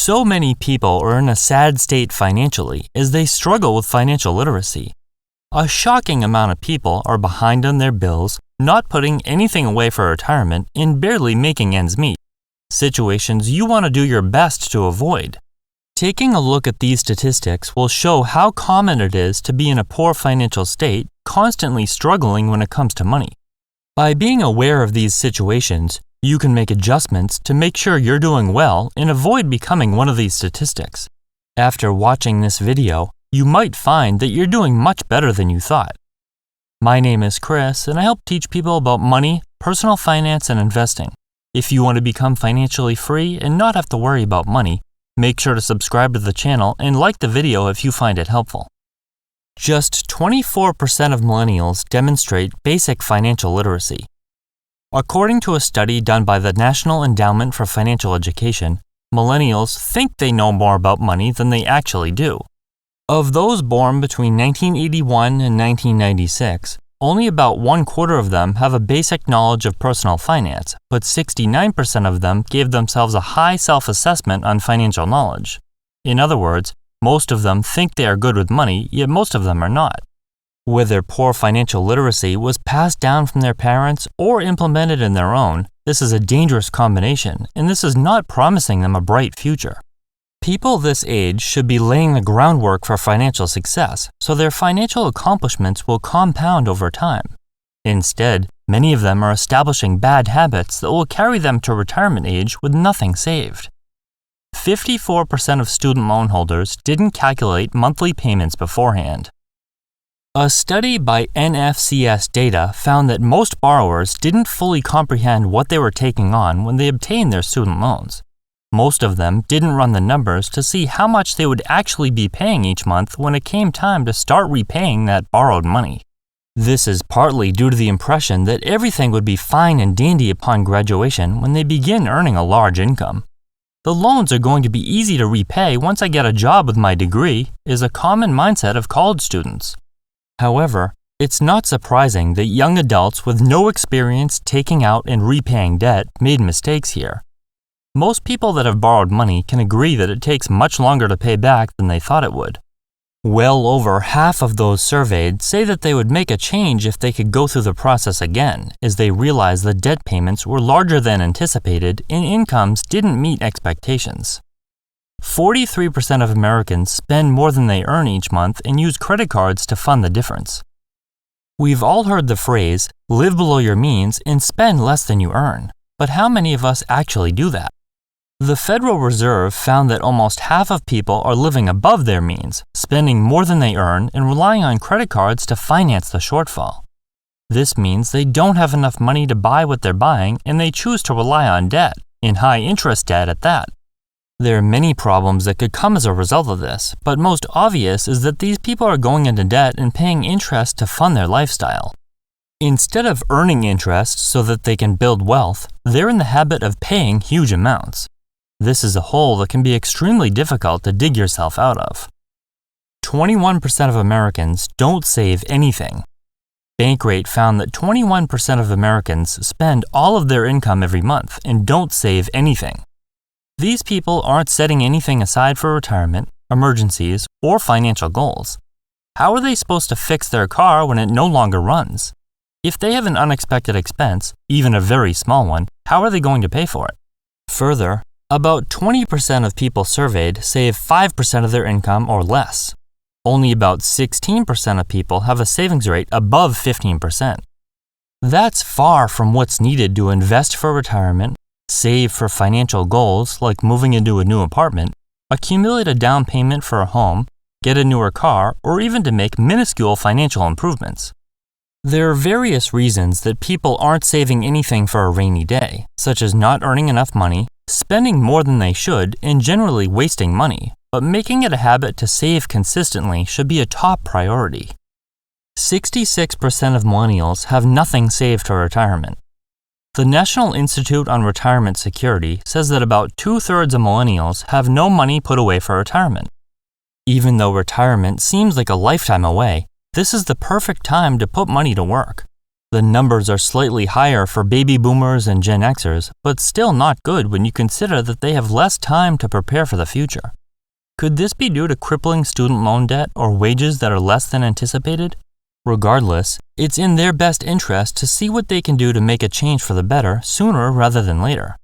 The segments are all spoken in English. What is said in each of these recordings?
So many people are in a sad state financially as they struggle with financial literacy. A shocking amount of people are behind on their bills, not putting anything away for retirement, and barely making ends meet. Situations you want to do your best to avoid. Taking a look at these statistics will show how common it is to be in a poor financial state, constantly struggling when it comes to money. By being aware of these situations, you can make adjustments to make sure you're doing well and avoid becoming one of these statistics. After watching this video, you might find that you're doing much better than you thought. My name is Chris, and I help teach people about money, personal finance, and investing. If you want to become financially free and not have to worry about money, make sure to subscribe to the channel and like the video if you find it helpful. Just 24% of millennials demonstrate basic financial literacy. According to a study done by the National Endowment for Financial Education, millennials think they know more about money than they actually do. Of those born between 1981 and 1996, only about 1/4 of them have a basic knowledge of personal finance, but 69% of them gave themselves a high self-assessment on financial knowledge. In other words, most of them think they are good with money, yet most of them are not. Whether poor financial literacy was passed down from their parents or implemented in their own, this is a dangerous combination, and this is not promising them a bright future. People this age should be laying the groundwork for financial success, so their financial accomplishments will compound over time. Instead, many of them are establishing bad habits that will carry them to retirement age with nothing saved. 54% of student loan holders didn't calculate monthly payments beforehand. A study by NFCS Data found that most borrowers didn't fully comprehend what they were taking on when they obtained their student loans. Most of them didn't run the numbers to see how much they would actually be paying each month when it came time to start repaying that borrowed money. This is partly due to the impression that everything would be fine and dandy upon graduation when they begin earning a large income. The loans are going to be easy to repay once I get a job with my degree is a common mindset of college students. However, it's not surprising that young adults with no experience taking out and repaying debt made mistakes here. Most people that have borrowed money can agree that it takes much longer to pay back than they thought it would. Well over half of those surveyed say that they would make a change if they could go through the process again, as they realized the debt payments were larger than anticipated and incomes didn't meet expectations. 43% of Americans spend more than they earn each month and use credit cards to fund the difference. We've all heard the phrase, live below your means and spend less than you earn, but how many of us actually do that? The Federal Reserve found that almost half of people are living above their means, spending more than they earn and relying on credit cards to finance the shortfall. This means they don't have enough money to buy what they're buying and they choose to rely on debt, and high interest debt at that. There are many problems that could come as a result of this, but most obvious is that these people are going into debt and paying interest to fund their lifestyle. Instead of earning interest so that they can build wealth, they're in the habit of paying huge amounts. This is a hole that can be extremely difficult to dig yourself out of. 21% of Americans don't save anything. Bankrate found that 21% of Americans spend all of their income every month and don't save anything. These people aren't setting anything aside for retirement, emergencies, or financial goals. How are they supposed to fix their car when it no longer runs? If they have an unexpected expense, even a very small one, how are they going to pay for it? Further, about 20% of people surveyed save 5% of their income or less. Only about 16% of people have a savings rate above 15%. That's far from what's needed to invest for retirement, save for financial goals like moving into a new apartment, accumulate a down payment for a home, get a newer car, or even to make minuscule financial improvements. There are various reasons that people aren't saving anything for a rainy day, such as not earning enough money, spending more than they should, and generally wasting money, but making it a habit to save consistently should be a top priority. 66% of millennials have nothing saved for retirement. The National Institute on Retirement Security says that about 2/3 of millennials have no money put away for retirement. Even though retirement seems like a lifetime away, this is the perfect time to put money to work. The numbers are slightly higher for baby boomers and Gen Xers, but still not good when you consider that they have less time to prepare for the future. Could this be due to crippling student loan debt or wages that are less than anticipated? Regardless, it's in their best interest to see what they can do to make a change for the better sooner rather than later.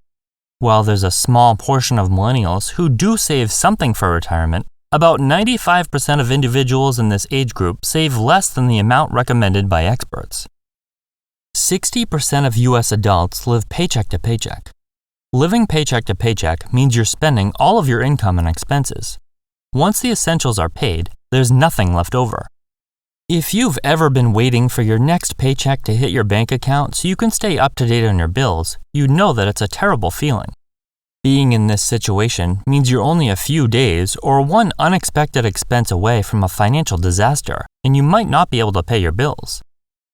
While there's a small portion of millennials who do save something for retirement, about 95% of individuals in this age group save less than the amount recommended by experts. 60% of U.S. adults live paycheck to paycheck. Living paycheck to paycheck means you're spending all of your income and expenses. Once the essentials are paid, there's nothing left over. If you've ever been waiting for your next paycheck to hit your bank account so you can stay up to date on your bills, you know that it's a terrible feeling. Being in this situation means you're only a few days or one unexpected expense away from a financial disaster, and you might not be able to pay your bills.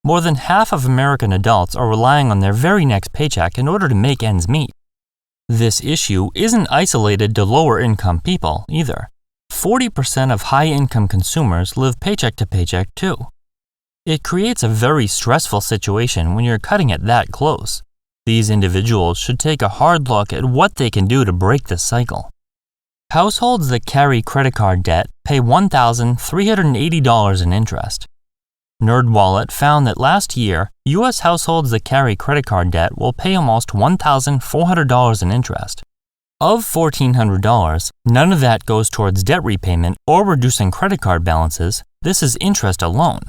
More than half of American adults are relying on their very next paycheck in order to make ends meet. This issue isn't isolated to lower-income people either. 40% of high-income consumers live paycheck to paycheck too. It creates a very stressful situation when you're cutting it that close. These individuals should take a hard look at what they can do to break this cycle. Households that carry credit card debt pay $1,380 in interest. NerdWallet found that last year, U.S. households that carry credit card debt will pay almost $1,400 in interest. Of $1,400, none of that goes towards debt repayment or reducing credit card balances. This is interest alone.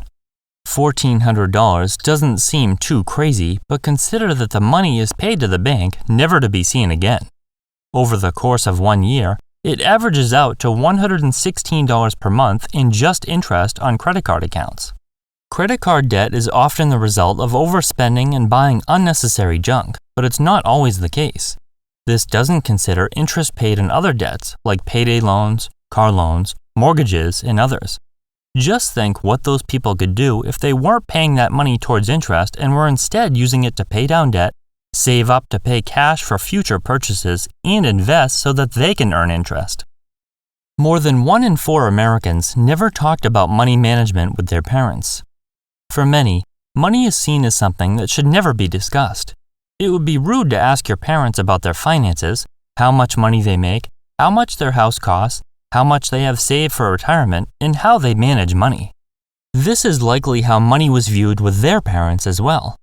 $1,400 doesn't seem too crazy, but consider that the money is paid to the bank, never to be seen again. Over the course of 1 year, it averages out to $116 per month in just interest on credit card accounts. Credit card debt is often the result of overspending and buying unnecessary junk, but it's not always the case. This doesn't consider interest paid on other debts like payday loans, car loans, mortgages, and others. Just think what those people could do if they weren't paying that money towards interest and were instead using it to pay down debt, save up to pay cash for future purchases, and invest so that they can earn interest. More than 1 in 4 Americans never talked about money management with their parents. For many, money is seen as something that should never be discussed. It would be rude to ask your parents about their finances, how much money they make, how much their house costs, how much they have saved for retirement, and how they manage money. This is likely how money was viewed with their parents as well.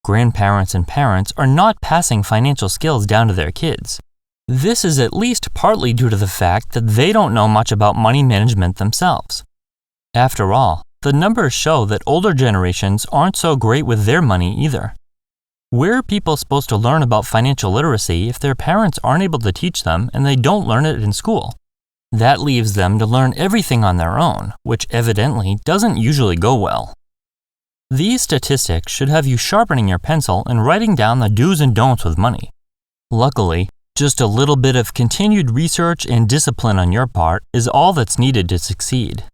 Grandparents and parents are not passing financial skills down to their kids. This is at least partly due to the fact that they don't know much about money management themselves. After all, the numbers show that older generations aren't so great with their money either. Where are people supposed to learn about financial literacy if their parents aren't able to teach them and they don't learn it in school? That leaves them to learn everything on their own, which evidently doesn't usually go well. These statistics should have you sharpening your pencil and writing down the do's and don'ts with money. Luckily, just a little bit of continued research and discipline on your part is all that's needed to succeed.